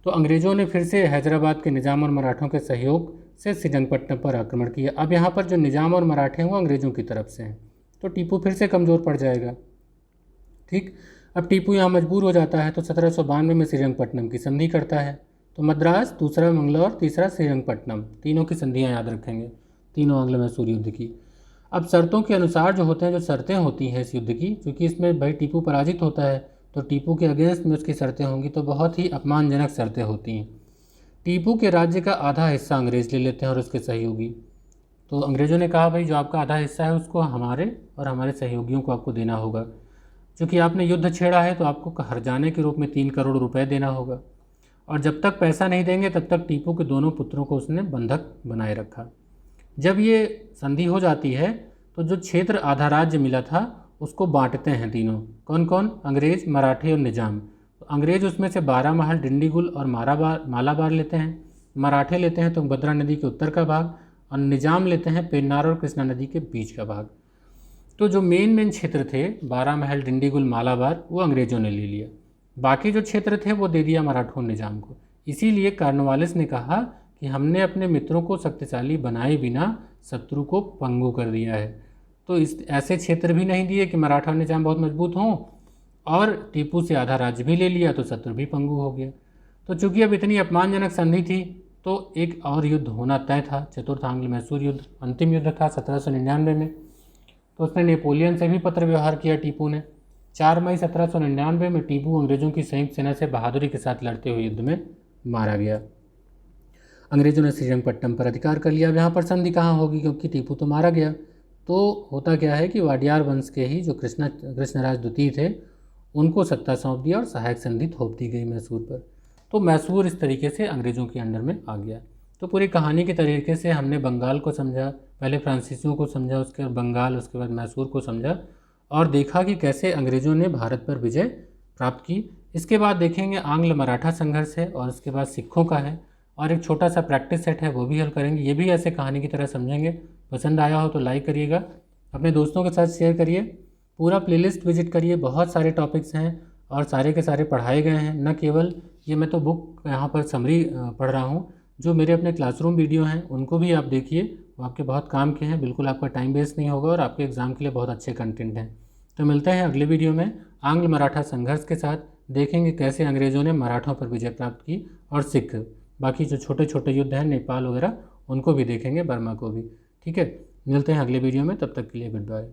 तो अंग्रेज़ों ने फिर से हैदराबाद के निज़ाम और मराठों के सहयोग से श्रीरंगपट्टनम पर आक्रमण किया। अब यहाँ पर जो निज़ाम और मराठे हैं वो अंग्रेज़ों की तरफ से हैं, तो टीपू फिर से कमज़ोर पड़ जाएगा। ठीक, अब टीपू यहाँ मजबूर हो जाता है। तो 1792 में श्रीरंगपट्टनम की संधि करता है। तो मद्रास, दूसरा मंगलौर, तीसरा श्रीरंगपट्टनम, तीनों की संधियाँ याद रखेंगे, तीनों आंग्ल मैसूर युद्ध की। अब शर्तों के अनुसार जो होते हैं, जो शर्तें होती हैं इस युद्ध की, क्योंकि इसमें भाई टीपू पराजित होता है, तो टीपू के अगेंस्ट में उसकी शर्तें होंगी, तो बहुत ही अपमानजनक शर्तें होती हैं। टीपू के राज्य का आधा हिस्सा अंग्रेज़ ले लेते हैं और उसके सहयोगी। तो अंग्रेज़ों ने कहा भाई जो आपका आधा हिस्सा है उसको हमारे और हमारे सहयोगियों को आपको देना होगा। चूँकि आपने युद्ध छेड़ा है तो आपको हर्जाने के रूप में 3 करोड़ रुपए देना होगा। और जब तक पैसा नहीं देंगे तब तक टीपू के दोनों पुत्रों को उसने बंधक बनाए रखा। जब ये संधि हो जाती है तो जो क्षेत्र आधा राज्य मिला था उसको बांटते हैं तीनों। कौन कौन? अंग्रेज़, मराठे और निजाम। तो अंग्रेज़ उसमें से 12 महल, डिंडीगुल और मालाबार लेते हैं। मराठे लेते हैं तुंगभद्रा नदी के उत्तर का भाग, और निजाम लेते हैं पेन्नार और कृष्णा नदी के बीच का भाग। तो जो मेन क्षेत्र थे 12 महल, डिंडीगुल, मालाबार, वो अंग्रेज़ों ने ले लिया। बाकी जो क्षेत्र थे वो दे दिया मराठों निजाम को। इसीलिए कॉर्नवालिस ने कहा कि हमने अपने मित्रों को शक्तिशाली बनाए बिना शत्रु को पंगु कर दिया है। तो इस ऐसे क्षेत्र भी नहीं दिए कि मराठा और निजाम बहुत मजबूत हों, और टीपू से आधा राज्य भी ले लिया तो शत्रु भी पंगु हो गया। तो चूंकि अब इतनी अपमानजनक संधि थी तो एक और युद्ध होना तय था, चतुर्थ आंग्ल मैसूर युद्ध, अंतिम युद्ध था 1799 में। तो उसने नेपोलियन से भी पत्र व्यवहार किया टीपू ने। 4 मई 1799 में टीपू अंग्रेज़ों की संयुक्त सेना से बहादुरी के साथ लड़ते हुए युद्ध में मारा गया। अंग्रेज़ों ने श्रीरंगपट्टनम पर अधिकार कर लिया। अब यहाँ पर संधि कहाँ होगी, क्योंकि टीपू तो मारा गया। तो होता क्या है कि वाडियार वंश के ही जो कृष्णराज द्वितीय थे उनको सत्ता सौंप दिया और सहायक संधि थोप दी गई मैसूर पर। तो मैसूर इस तरीके से अंग्रेज़ों के अंडर में आ गया। तो पूरी कहानी के तरीके से हमने बंगाल को समझा, पहले फ्रांसीसियों को समझा, उसके बाद बंगाल, उसके बाद मैसूर को समझा, और देखा कि कैसे अंग्रेज़ों ने भारत पर विजय प्राप्त की। इसके बाद देखेंगे आंग्ल मराठा संघर्ष है, और उसके बाद सिखों का है, और एक छोटा सा प्रैक्टिस सेट है वो भी हल करेंगे। ये भी ऐसे कहानी की तरह समझेंगे। पसंद आया हो तो लाइक करिएगा, अपने दोस्तों के साथ शेयर करिए, पूरा प्लेलिस्ट विजिट करिए। बहुत सारे टॉपिक्स हैं और सारे के सारे पढ़ाए गए हैं। न केवल ये मैं तो बुक यहाँ पर समरी पढ़ रहा हूँ, जो मेरे अपने क्लासरूम वीडियो हैं उनको भी आप देखिए, वो आपके बहुत काम के हैं। बिल्कुल आपका टाइम वेस्ट नहीं होगा और आपके एग्ज़ाम के लिए बहुत अच्छे कंटेंट हैं। तो मिलते हैं अगले वीडियो में आंग्ल मराठा संघर्ष के साथ। देखेंगे कैसे अंग्रेज़ों ने मराठों पर विजय प्राप्त की, और सिख बाकी जो छोटे छोटे युद्ध हैं नेपाल वगैरह उनको भी देखेंगे, बर्मा को भी। ठीक है, मिलते हैं अगले वीडियो में, तब तक के लिए गुड बाय।